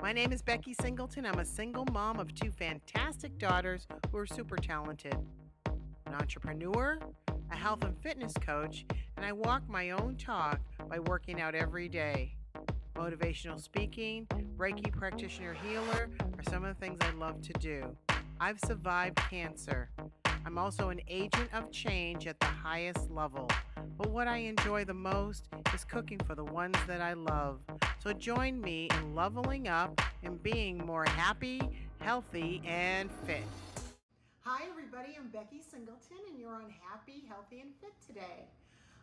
My name is Becky Singleton. I'm a single mom of two fantastic daughters who are super talented. An entrepreneur, a health and fitness coach, and I walk my own talk by working out every day. Motivational speaking, Reiki practitioner healer are some of the things I love to do. I've survived cancer. I'm also an agent of change at the highest level. But what I enjoy the most is cooking for the ones that I love. So join me in leveling up and being more happy, healthy, and fit. Hi, everybody. I'm Becky Singleton, and you're on Happy, Healthy, and Fit today.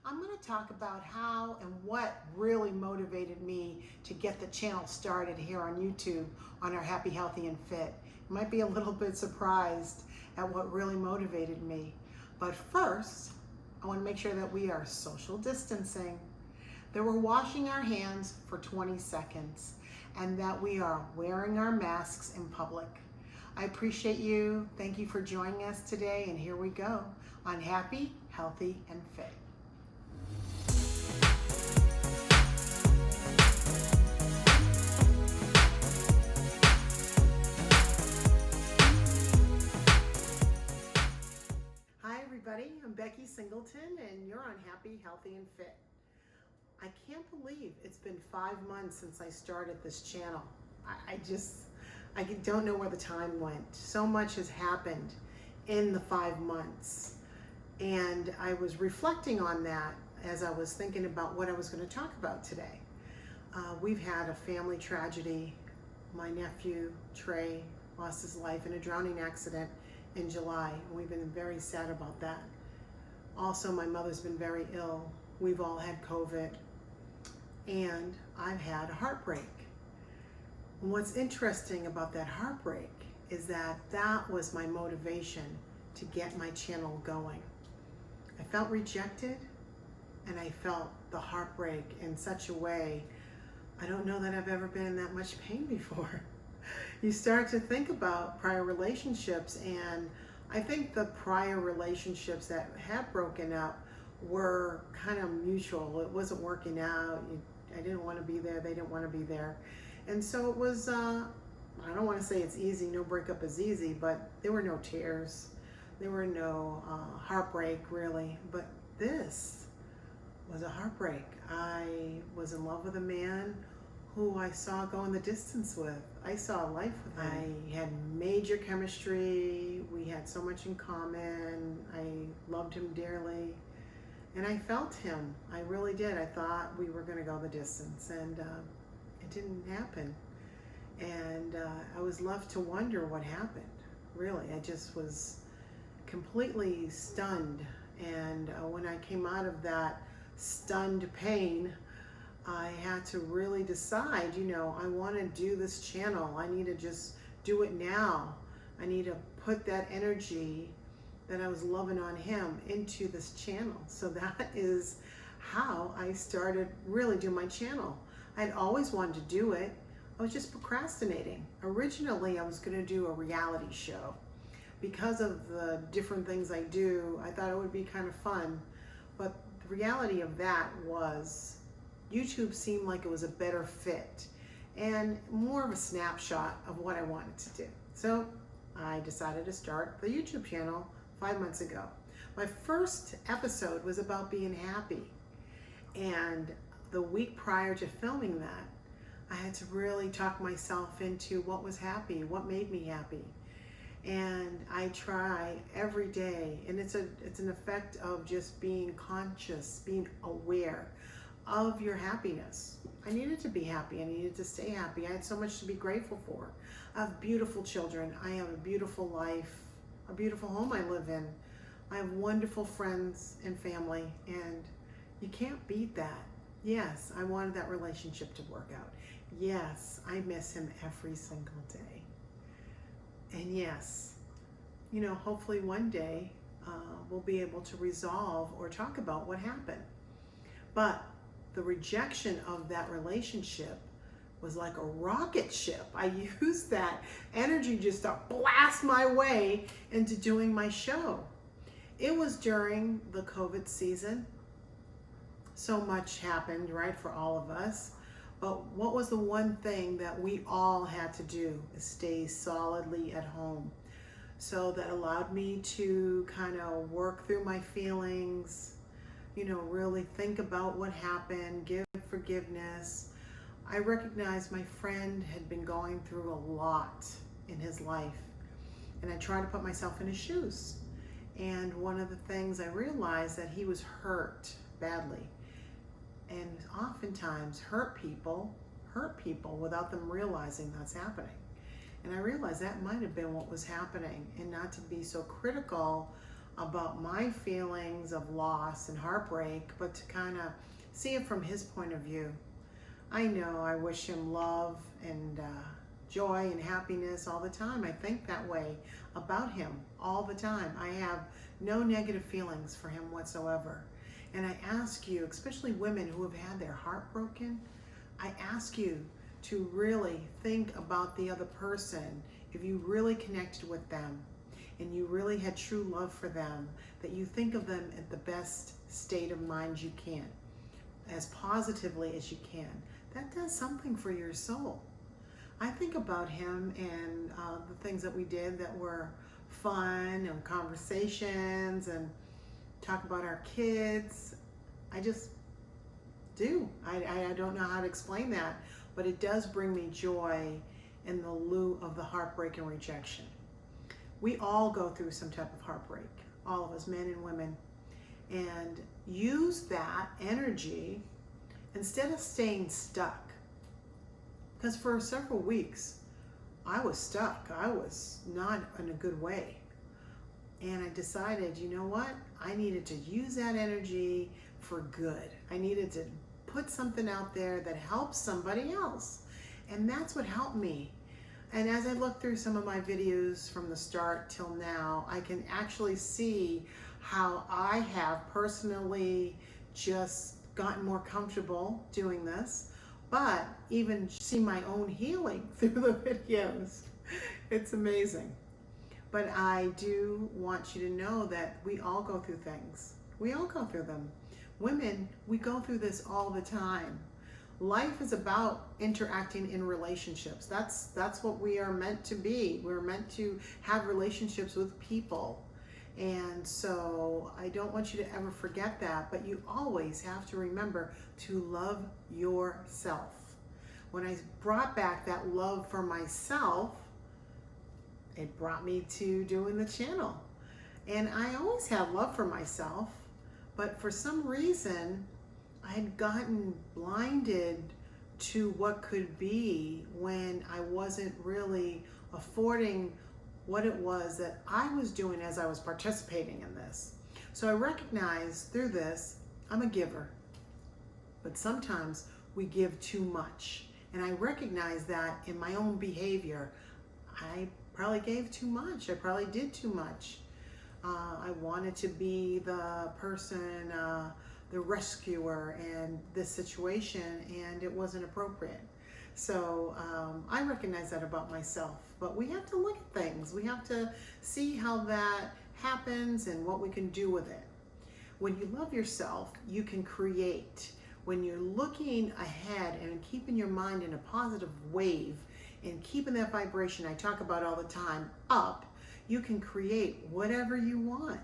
I'm going to talk about how and what really motivated me to get the channel started here on YouTube on our Happy, Healthy, and Fit. You might be a little bit surprised at what really motivated me. But first, I want to make sure that we are social distancing, that we're washing our hands for 20 seconds, and that we are wearing our masks in public. I appreciate you. Thank you for joining us today, and here we go on Happy, Healthy, and Fit. Hi everybody, I'm Becky Singleton, and you're on Happy, Healthy, and Fit. I can't believe it's been 5 months since I started this channel. I don't know where the time went. So much has happened in the 5 months. And I was reflecting on that as I was thinking about what I was going to talk about today. We've had a family tragedy. My nephew, Trey, lost his life in a drowning accident in July. We've been very sad about that. Also, my mother's been very ill. We've all had COVID. And I've had a heartbreak. And what's interesting about that heartbreak is that that was my motivation to get my channel going. I felt rejected, and I felt the heartbreak in such a way, I don't know that I've ever been in that much pain before. You start to think about prior relationships, and I think the prior relationships that had broken up were kind of mutual. It wasn't working out. I didn't want to be there. They didn't want to be there. And so it was, I don't want to say it's easy. No breakup is easy, but there were no tears. There were no heartbreak, really. But this was a heartbreak. I was in love with a man who I saw going the distance with. I saw life with him. I had major chemistry. We had so much in common. I loved him dearly. And I felt him. I really did. I thought we were going to go the distance, and it didn't happen. And I was left to wonder what happened. Really, I just was completely stunned. And when I came out of that stunned pain, I had to really decide, I want to do this channel. I need to just do it now. I need to put that energy that I was loving on him into this channel. So that is how I started really doing my channel. I'd always wanted to do it. I was just procrastinating. Originally, I was going to do a reality show. Because of the different things I do, I thought it would be kind of fun. But the reality of that was YouTube seemed like it was a better fit and more of a snapshot of what I wanted to do. So I decided to start the YouTube channel 5 months ago. My first episode was about being happy. And the week prior to filming that, I had to really talk myself into what was happy, what made me happy. And I try every day, and it's an effect of just being conscious, being aware of your happiness. I needed to be happy. I needed to stay happy. I had so much to be grateful for. I have beautiful children. I have a beautiful life, a beautiful home I live in. I have wonderful friends and family, and you can't beat that. Yes, I wanted that relationship to work out. Yes, I miss him every single day. And yes, hopefully one day we'll be able to resolve or talk about what happened. But the rejection of that relationship was like a rocket ship. I used that energy just to blast my way into doing my show. It was during the COVID season. So much happened, right, for all of us. But what was the one thing that we all had to do is stay solidly at home. So that allowed me to kind of work through my feelings, really think about what happened, give forgiveness. I recognized my friend had been going through a lot in his life, and I tried to put myself in his shoes. And one of the things I realized that he was hurt badly, and oftentimes hurt people without them realizing that's happening. And I realized that might have been what was happening, and not to be so critical about my feelings of loss and heartbreak, but to kind of see it from his point of view. I know I wish him love and joy and happiness all the time. I think that way about him all the time. I have no negative feelings for him whatsoever. And I ask you, especially women who have had their heart broken, I ask you to really think about the other person. If you really connected with them and you really had true love for them, that you think of them at the best state of mind you can, as positively as you can. That does something for your soul. I think about him and the things that we did that were fun, and conversations, and talk about our kids. I just do. I don't know how to explain that, but it does bring me joy in the lieu of the heartbreak and rejection. We all go through some type of heartbreak, all of us, men and women, and use that energy instead of staying stuck. Because for several weeks, I was stuck. I was not in a good way. And I decided, you know what? I needed to use that energy for good. I needed to put something out there that helps somebody else. And that's what helped me. And as I look through some of my videos from the start till now, I can actually see how I have personally just gotten more comfortable doing this, but even see my own healing through the videos. It's amazing. But I do want you to know that we all go through things. We all go through them. Women, we go through this all the time. Life is about interacting in relationships. That's what we are meant to be. We're meant to have relationships with people. And so I don't want you to ever forget that, but you always have to remember to love yourself. When I brought back that love for myself, it brought me to doing the channel. And I always had love for myself, but for some reason, I had gotten blinded to what could be when I wasn't really affording what it was that I was doing as I was participating in this. So I recognized through this, I'm a giver, but sometimes we give too much. And I recognize that in my own behavior. I probably gave too much. I probably did too much. I wanted to be the person, the rescuer in this situation, and it wasn't appropriate. So I recognize that about myself, but we have to look at things. We have to see how that happens and what we can do with it. When you love yourself, you can create. When you're looking ahead and keeping your mind in a positive wave and keeping that vibration I talk about all the time up, you can create whatever you want.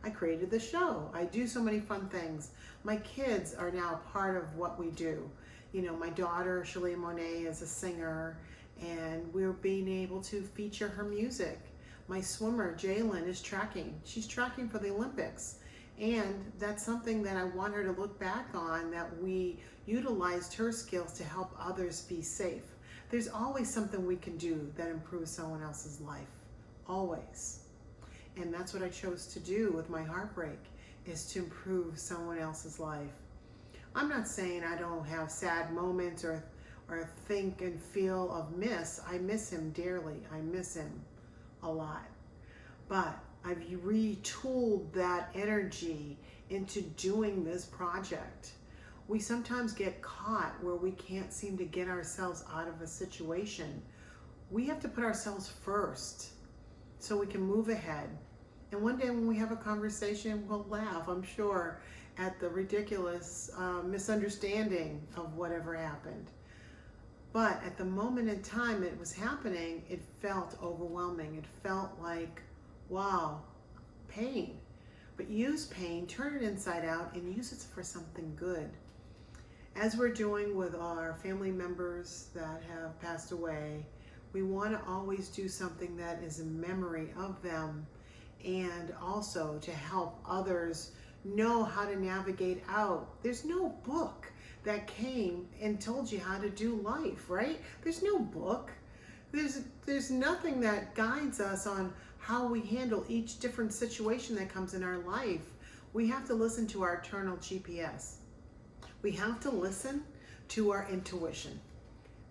I created the show. I do so many fun things. My kids are now part of what we do. You know, my daughter, Hhfjly, is a singer, and we're being able to feature her music. My swimmer, Jalen, is tracking. She's tracking for the Olympics. And that's something that I want her to look back on, that we utilized her skills to help others be safe. There's always something we can do that improves someone else's life. Always. And that's what I chose to do with my heartbreak, is to improve someone else's life. I'm not saying I don't have sad moments or think and feel of miss. I miss him dearly. I miss him a lot. But I've retooled that energy into doing this project. We sometimes get caught where we can't seem to get ourselves out of a situation. We have to put ourselves first so we can move ahead. And one day when we have a conversation, we'll laugh, I'm sure, at the ridiculous misunderstanding of whatever happened. But at the moment in time it was happening, it felt overwhelming. It felt like, wow, pain. But use pain, turn it inside out, and use it for something good. As we're doing with our family members that have passed away, we want to always do something that is in memory of them, and also to help others know how to navigate out. There's no book that came and told you how to do life, right? There's no book. There's nothing that guides us on how we handle each different situation that comes in our life. We have to listen to our internal GPS. We have to listen to our intuition.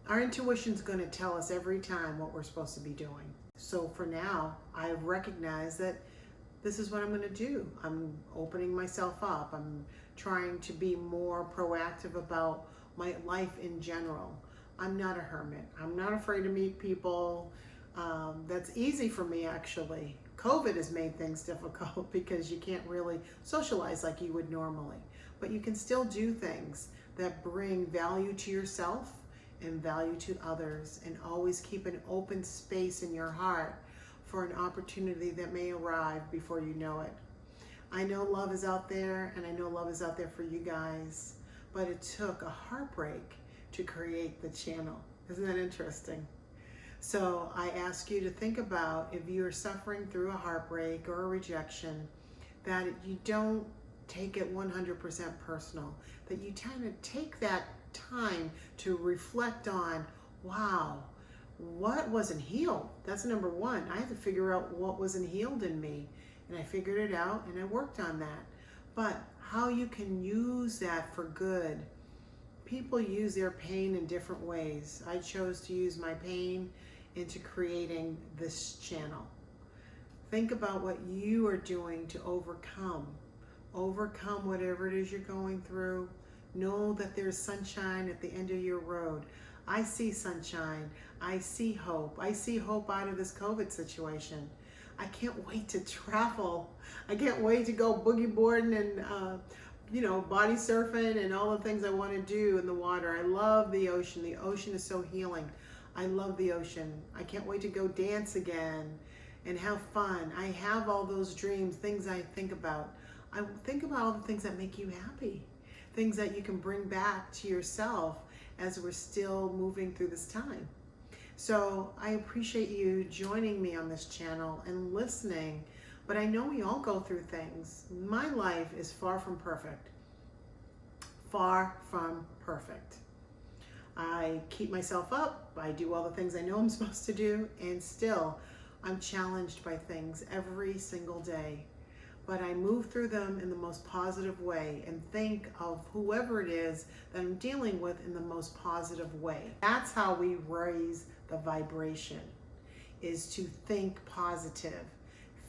Our intuition is going to tell us every time what we're supposed to be doing. So for now, I've recognized that this is what I'm going to do. I'm opening myself up. I'm trying to be more proactive about my life in general. I'm not a hermit. I'm not afraid to meet people. That's easy for me, actually. COVID has made things difficult because you can't really socialize like you would normally. But you can still do things that bring value to yourself and value to others, and always keep an open space in your heart for an opportunity that may arrive before you know it. I know love is out there, and I know love is out there for you guys, but it took a heartbreak to create the channel. Isn't that interesting? So I ask you to think about, if you're suffering through a heartbreak or a rejection, that you don't take it 100% personal, that you kind of take that time to reflect on, wow, what wasn't healed? That's number one. I had to figure out what wasn't healed in me, and I figured it out and I worked on that. But how you can use that for good. People use their pain in different ways. I chose to use my pain into creating this channel. Think about what you are doing to overcome whatever it is you're going through. Know that there's sunshine at the end of your road. I see sunshine. I see hope. I see hope out of this COVID situation. I can't wait to travel. I can't wait to go boogie boarding and body surfing and all the things I want to do in the water. I love the ocean. The ocean is so healing. I love the ocean. I can't wait to go dance again and have fun. I have all those dreams, things I think about. I think about all the things that make you happy, things that you can bring back to yourself as we're still moving through this time. So I appreciate you joining me on this channel and listening, but I know we all go through things. My life is far from perfect. Far from perfect. I keep myself up, I do all the things I know I'm supposed to do, and still I'm challenged by things every single day. But I move through them in the most positive way and think of whoever it is that I'm dealing with in the most positive way. That's how we raise the vibration, is to think positive.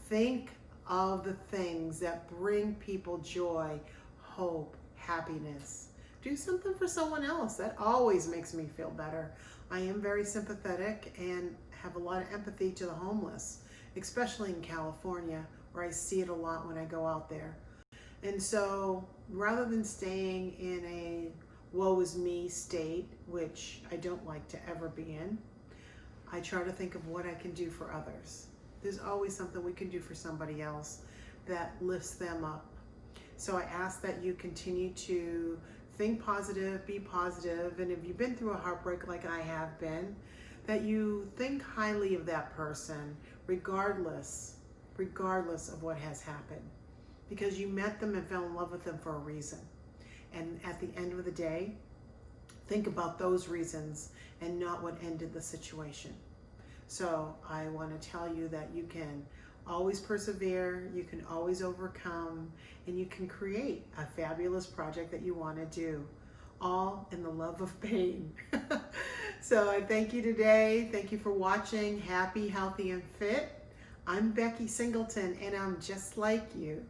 Think of the things that bring people joy, hope, happiness. Do something for someone else. That always makes me feel better. I am very sympathetic and have a lot of empathy to the homeless, especially in California, where I see it a lot when I go out there. And so rather than staying in a woe is me state, which I don't like to ever be in, I try to think of what I can do for others. There's always something we can do for somebody else that lifts them up. So I ask that you continue to think positive, be positive, and if you've been through a heartbreak like I have been, that you think highly of that person, regardless of what has happened, because you met them and fell in love with them for a reason. And at the end of the day, think about those reasons and not what ended the situation. So I want to tell you that you can always persevere, you can always overcome, and you can create a fabulous project that you want to do, all in the love of pain. So I thank you today. Thank you for watching Happy, Healthy, and Fit. I'm Becky Singleton, and I'm just like you.